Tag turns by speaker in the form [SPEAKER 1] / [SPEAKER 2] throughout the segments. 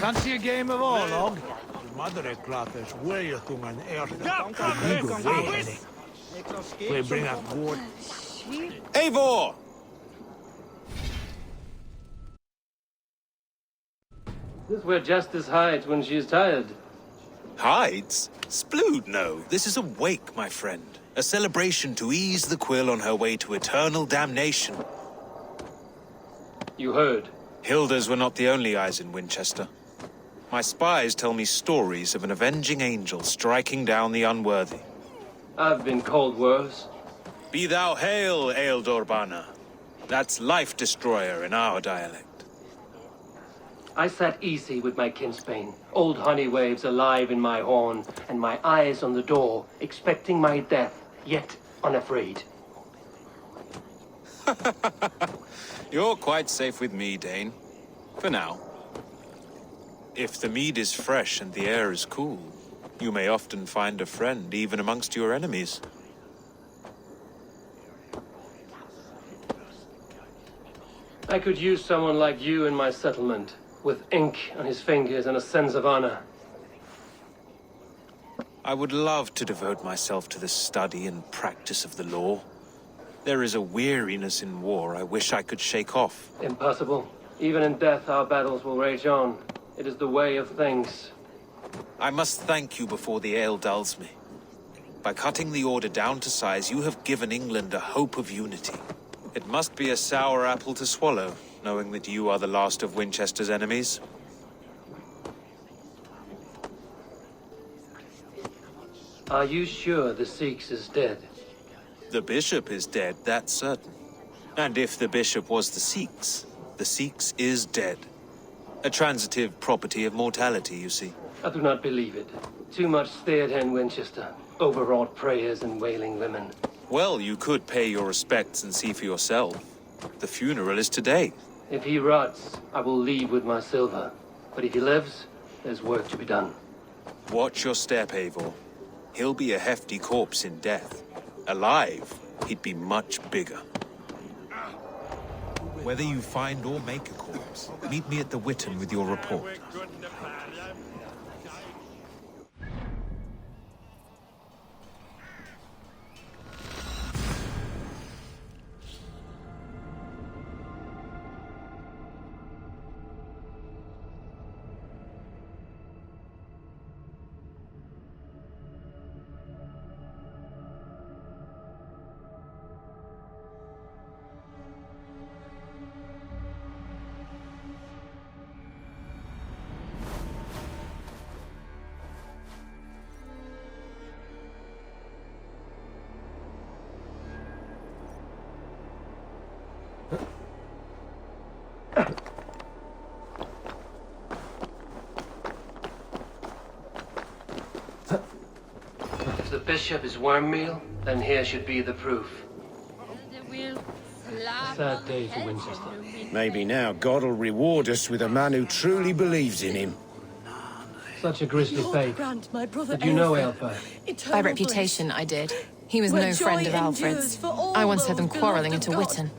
[SPEAKER 1] Fancy a game of Orlog? Mother Clothers, where you to an air. We bring up wood.
[SPEAKER 2] Eivor!
[SPEAKER 3] This is where Justice hides when she is tired.
[SPEAKER 2] Hides? Splood, no. This is a wake, my friend. A celebration to ease the quill on her way to eternal damnation.
[SPEAKER 3] You heard.
[SPEAKER 2] Hilda's were not the only eyes in Winchester. My spies tell me stories of an avenging angel striking down the unworthy.
[SPEAKER 3] I've been called worse.
[SPEAKER 2] Be thou hail, Ealdor Bana. That's life destroyer in our dialect.
[SPEAKER 3] I sat easy with my kinsbane, old honey waves alive in my horn, and my eyes on the door, expecting my death, yet unafraid.
[SPEAKER 2] You're quite safe with me, Dane. For now. If the mead is fresh and the air is cool, you may often find a friend even amongst your enemies.
[SPEAKER 3] I could use someone like you in my settlement, with ink on his fingers and a sense of honor.
[SPEAKER 2] I would love to devote myself to the study and practice of the law. There is a weariness in war I wish I could shake off.
[SPEAKER 3] Impossible. Even in death, our battles will rage on. It is the way of things.
[SPEAKER 2] I must thank you before the ale dulls me. By cutting the order down to size, you have given England a hope of unity. It must be a sour apple to swallow, knowing that you are the last of Winchester's enemies.
[SPEAKER 3] Are you sure the Sikhs is dead?
[SPEAKER 2] The bishop is dead, that's certain. And if the bishop was the Sikhs is dead. A transitive property of mortality, you see.
[SPEAKER 3] I do not believe it. Too much theatre in Winchester. Overwrought prayers and wailing women.
[SPEAKER 2] Well, you could pay your respects and see for yourself. The funeral is today.
[SPEAKER 3] If he rots, I will leave with my silver. But if he lives, there's work to be done.
[SPEAKER 2] Watch your step, Eivor. He'll be a hefty corpse in death. Alive, he'd be much bigger. Whether you find or make a corpse, meet me at the Witten with your report.
[SPEAKER 3] If the bishop is worm meal, then here should be the proof. A sad day for Winchester.
[SPEAKER 4] Maybe now God will reward us with a man who truly believes in him.
[SPEAKER 3] Such a grisly fate. Did you know Aelfir?
[SPEAKER 5] By reputation, I did. He was no friend of Alfred's. I once heard them quarrelling into Witten.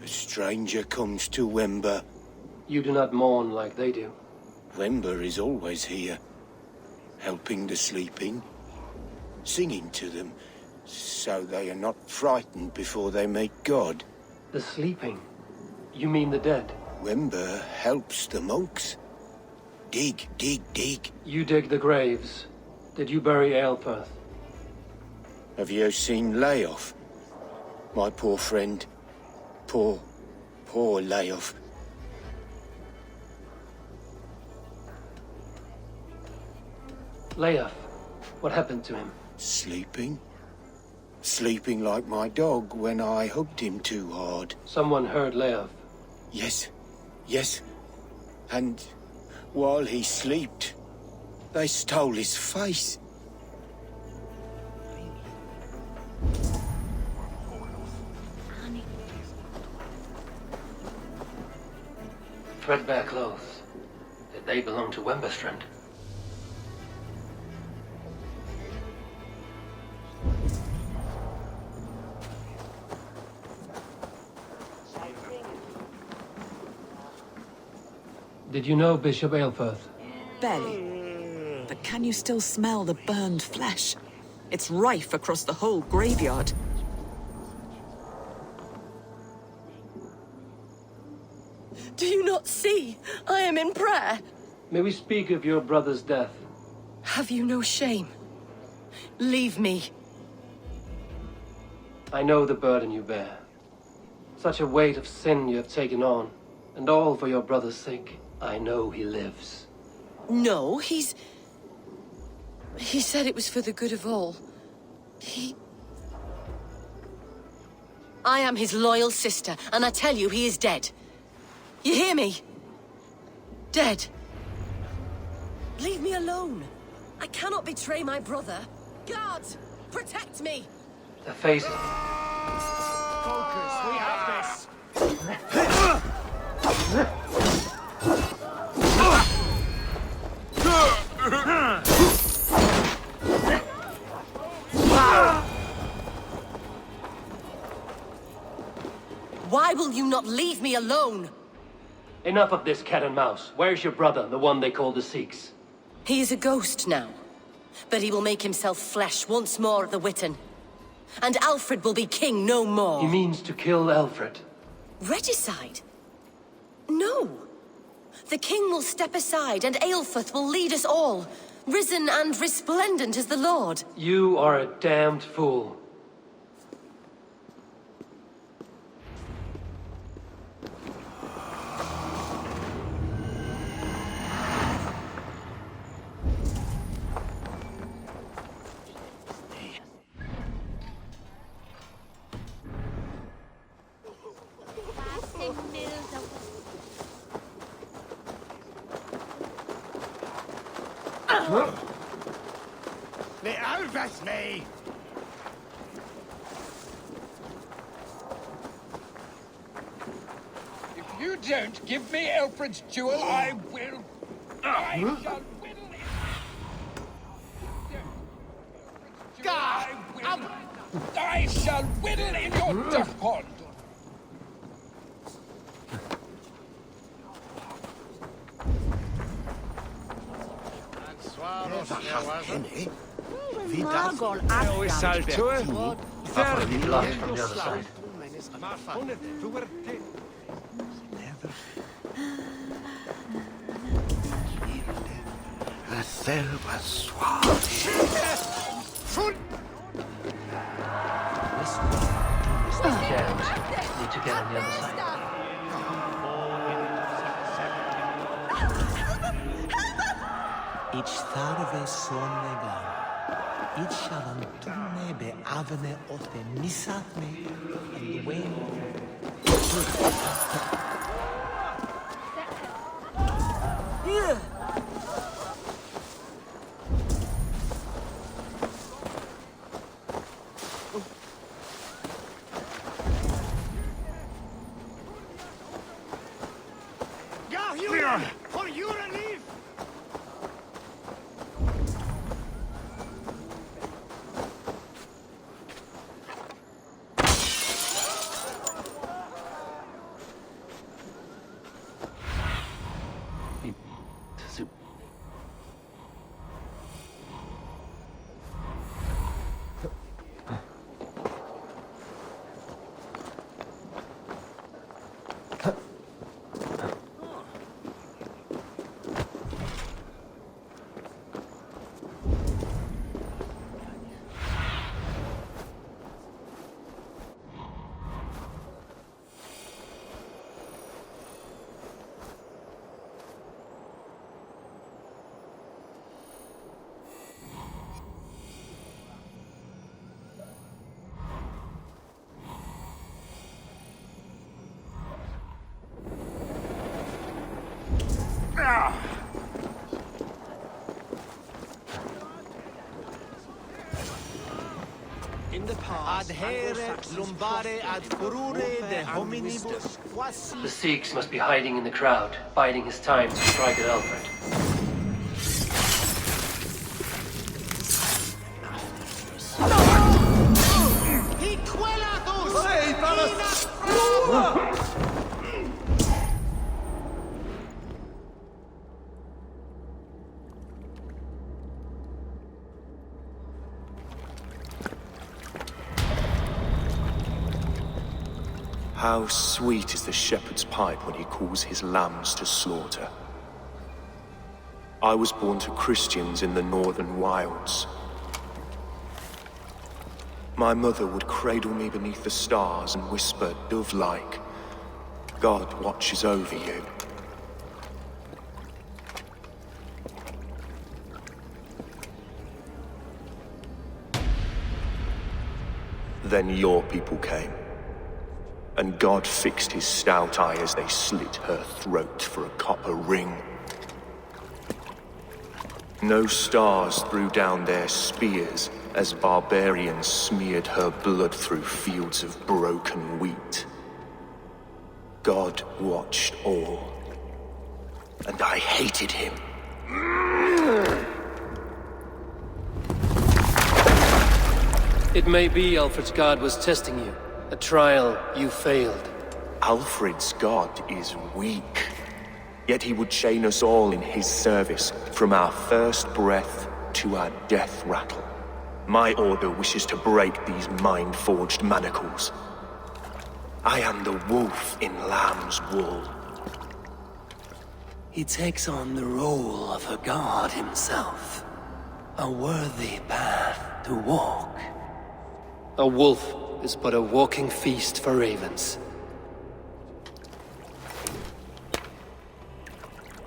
[SPEAKER 4] A stranger comes to Wember.
[SPEAKER 3] You do not mourn like they do.
[SPEAKER 4] Wember is always here, helping the sleeping, singing to them, so they are not frightened before they meet God.
[SPEAKER 3] The sleeping? You mean the dead?
[SPEAKER 4] Wember helps the monks. Dig, dig, dig.
[SPEAKER 3] You dig the graves. Did you bury Aelfir?
[SPEAKER 4] Have you seen Layoff? My poor friend. Poor Layoff.
[SPEAKER 3] Leof, what happened to him?
[SPEAKER 4] Sleeping? Sleeping like my dog when I hugged him too hard.
[SPEAKER 3] Someone heard Leof.
[SPEAKER 4] Yes. And while he slept, they stole his face.
[SPEAKER 3] Threadbare clothes. Did they belong to Wember's friend? Did you know Bishop Aelfirth?
[SPEAKER 6] Barely. But can you still smell the burned flesh? It's rife across the whole graveyard.
[SPEAKER 7] Do you not see? I am in prayer.
[SPEAKER 3] May we speak of your brother's death?
[SPEAKER 7] Have you no shame? Leave me.
[SPEAKER 3] I know the burden you bear. Such a weight of sin you have taken on. And all for your brother's sake. I know he lives.
[SPEAKER 7] No, He said it was for the good of all. I am his loyal sister, and I tell you he is dead. You hear me? Dead. Leave me alone. I cannot betray my brother. Guards, protect me!
[SPEAKER 3] The face...
[SPEAKER 1] Focus, we have this.
[SPEAKER 7] Why will you not leave me alone?
[SPEAKER 3] Enough of this cat and mouse. Where's your brother, the one they call the Sikhs?
[SPEAKER 7] He is a ghost now. But he will make himself flesh once more at the Witten. And Alfred will be king no more.
[SPEAKER 3] He means to kill Alfred.
[SPEAKER 7] Regicide? No. The king will step aside and Aelfirth will lead us all. Risen and resplendent as the Lord.
[SPEAKER 3] You are a damned fool.
[SPEAKER 1] They outfit me!
[SPEAKER 8] If you don't give me Alfred's jewel, I will... I shall whittle it! I shall whittle in your duff pond!
[SPEAKER 1] We sell to it.
[SPEAKER 3] I'll be blocked from the other side. Jammed. Need to get on the other side.
[SPEAKER 9] Ich starve sonnegan. Ich shalan tunne be avne ote misatme and when.
[SPEAKER 1] For your relief!
[SPEAKER 9] In the past, adhere lumbare ad furore de hominibus quasi.
[SPEAKER 3] The Sikhs must be hiding in the crowd, biding his time to strike at Alfred.
[SPEAKER 10] How sweet is the shepherd's pipe when he calls his lambs to slaughter. I was born to Christians in the northern wilds. My mother would cradle me beneath the stars and whisper, dove-like, God watches over you. Then your people came, and God fixed his stout eye as they slit her throat for a copper ring. No stars threw down their spears as barbarians smeared her blood through fields of broken wheat. God watched all, and I hated him.
[SPEAKER 3] It may be Alfred's god was testing you. A trial you failed.
[SPEAKER 10] Alfred's god is weak. Yet he would chain us all in his service, from our first breath to our death rattle. My order wishes to break these mind-forged manacles. I am the wolf in lamb's wool.
[SPEAKER 11] He takes on the role of a god himself. A worthy path to walk.
[SPEAKER 3] A wolf is but a walking feast for ravens.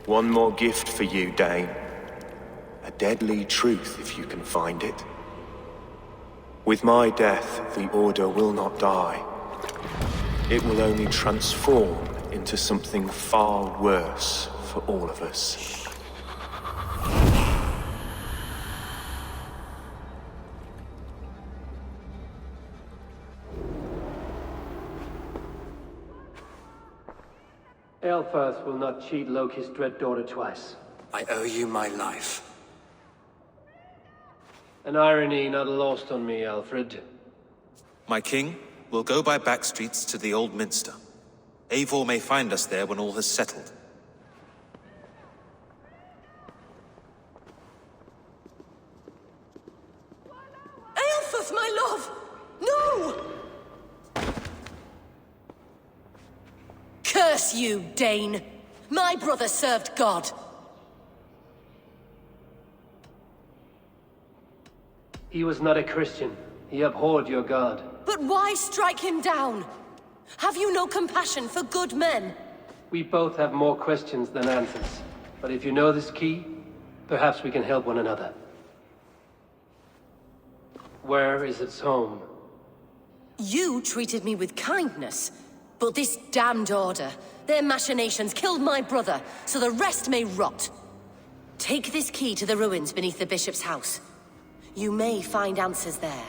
[SPEAKER 10] One more gift for you, Dane. A deadly truth, if you can find it. With my death, the Order will not die. It will only transform into something far worse for all of us.
[SPEAKER 3] Aelfirth will not cheat Loki's dread daughter twice.
[SPEAKER 11] I owe you my life.
[SPEAKER 3] An irony not lost on me, Alfred.
[SPEAKER 2] My king, we'll go by back streets to the Old Minster. Eivor may find us there when all has settled.
[SPEAKER 7] Aelfirth, my love! No! Curse you, Dane! My brother served God.
[SPEAKER 3] He was not a Christian. He abhorred your god.
[SPEAKER 7] But why strike him down? Have you no compassion for good men?
[SPEAKER 3] We both have more questions than answers. But if you know this key, perhaps we can help one another. Where is its home?
[SPEAKER 7] You treated me with kindness. But this damned Order, their machinations killed my brother, so the rest may rot. Take this key to the ruins beneath the bishop's house. You may find answers there.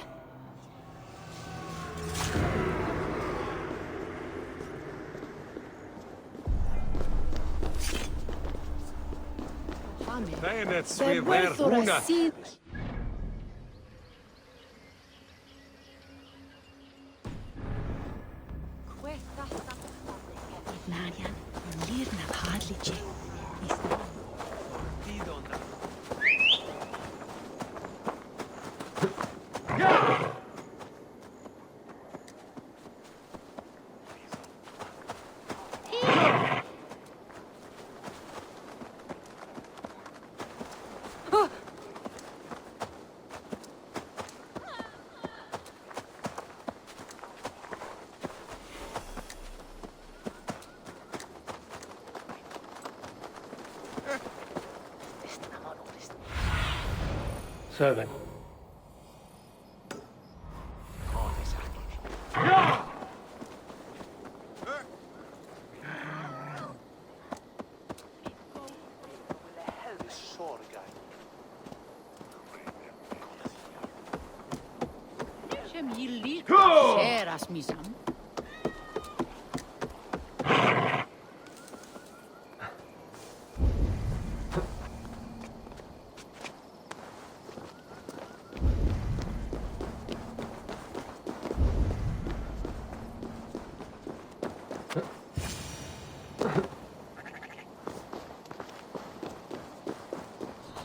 [SPEAKER 3] Servant.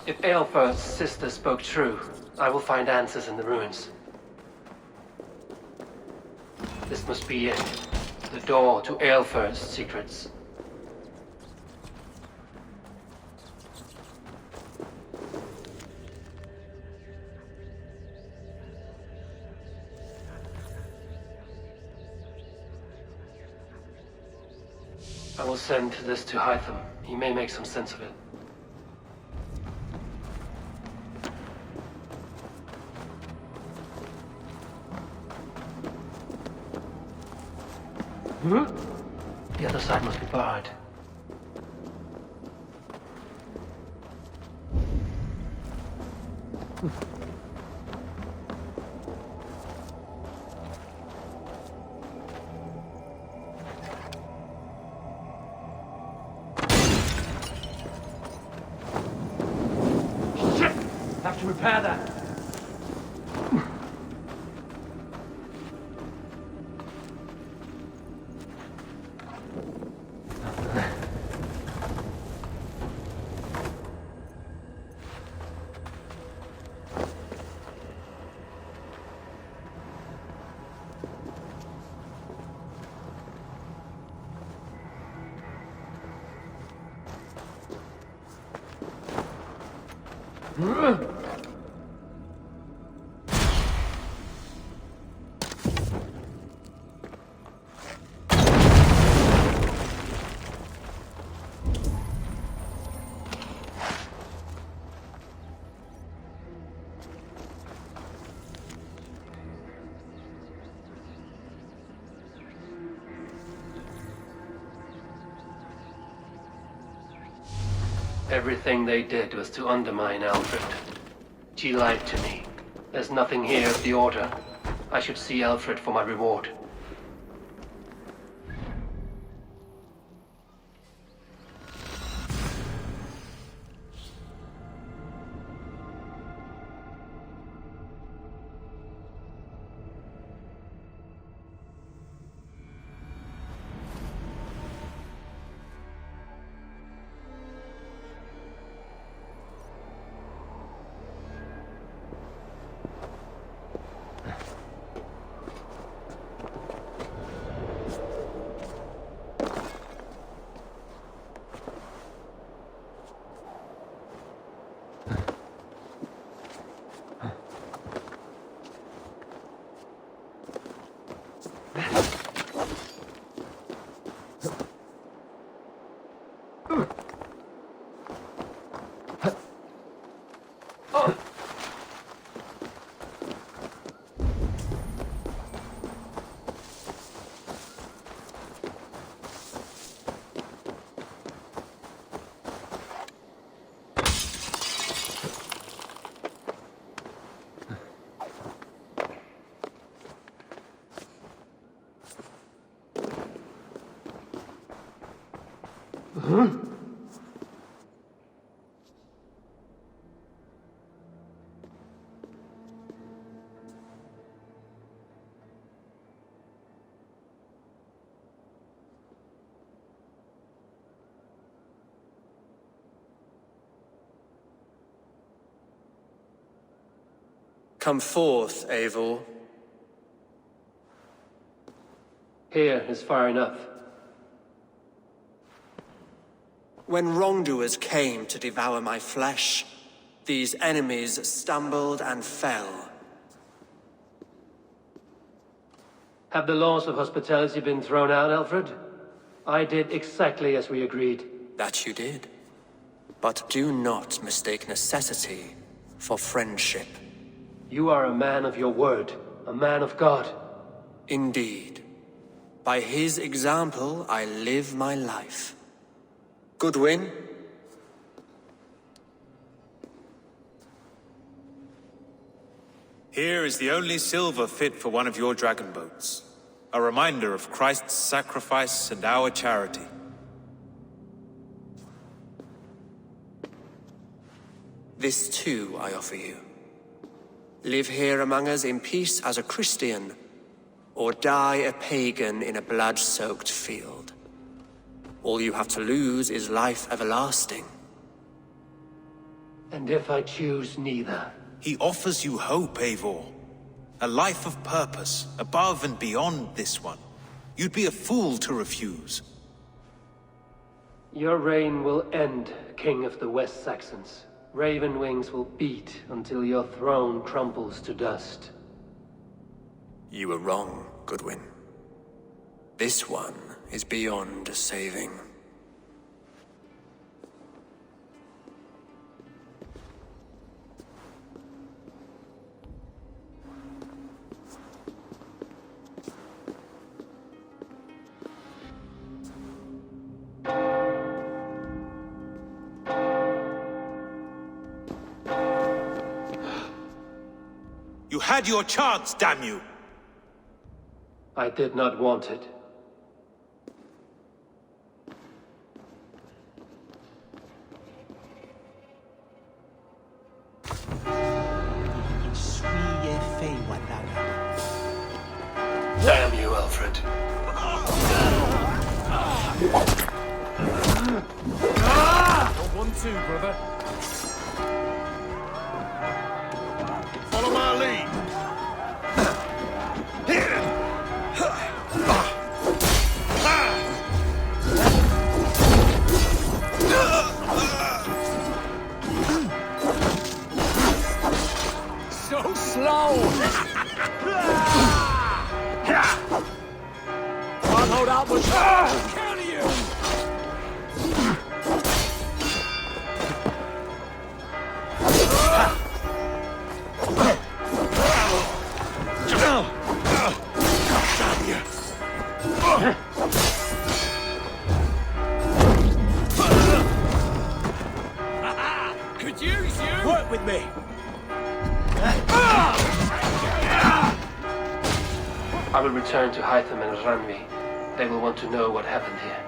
[SPEAKER 3] If Aelfirth's sister spoke true, I will find answers in the ruins. This must be it. the door to Aelfir's secrets. I will send this to Hytham. He may make some sense of it. The other side must be barred. Shit! Have to repair that. Everything they did was to undermine Alfred. She lied to me. There's nothing here of the Order. I should see Alfred for my reward.
[SPEAKER 11] Come forth, Eivor.
[SPEAKER 3] Here is far enough.
[SPEAKER 11] When wrongdoers came to devour my flesh, these enemies stumbled and fell.
[SPEAKER 3] Have the laws of hospitality been thrown out, Alfred? I did exactly as we agreed.
[SPEAKER 11] That you did. But do not mistake necessity for friendship.
[SPEAKER 3] You are a man of your word, a man of God.
[SPEAKER 11] Indeed. By his example, I live my life. Goodwin?
[SPEAKER 2] Here is the only silver fit for one of your dragon boats. A reminder of Christ's sacrifice and our charity.
[SPEAKER 11] This too I offer you. Live here among us in peace as a Christian, or die a pagan in a blood-soaked field. All you have to lose is life everlasting.
[SPEAKER 3] And if I choose neither?
[SPEAKER 2] He offers you hope, Eivor. A life of purpose, above and beyond this one. You'd be a fool to refuse.
[SPEAKER 3] Your reign will end, King of the West Saxons. Raven wings will beat until your throne crumbles to dust.
[SPEAKER 11] You were wrong, Goodwin. This one is beyond saving.
[SPEAKER 2] You had your chance, damn you!
[SPEAKER 3] I did not want it.
[SPEAKER 11] Damn you, Alfred.
[SPEAKER 8] One, two, brother. Follow my lead. So slow. Can't hold out much. Counter you. Could use you. Work with me.
[SPEAKER 3] I will return to Hytham and Ranvi. They will want to know what happened here.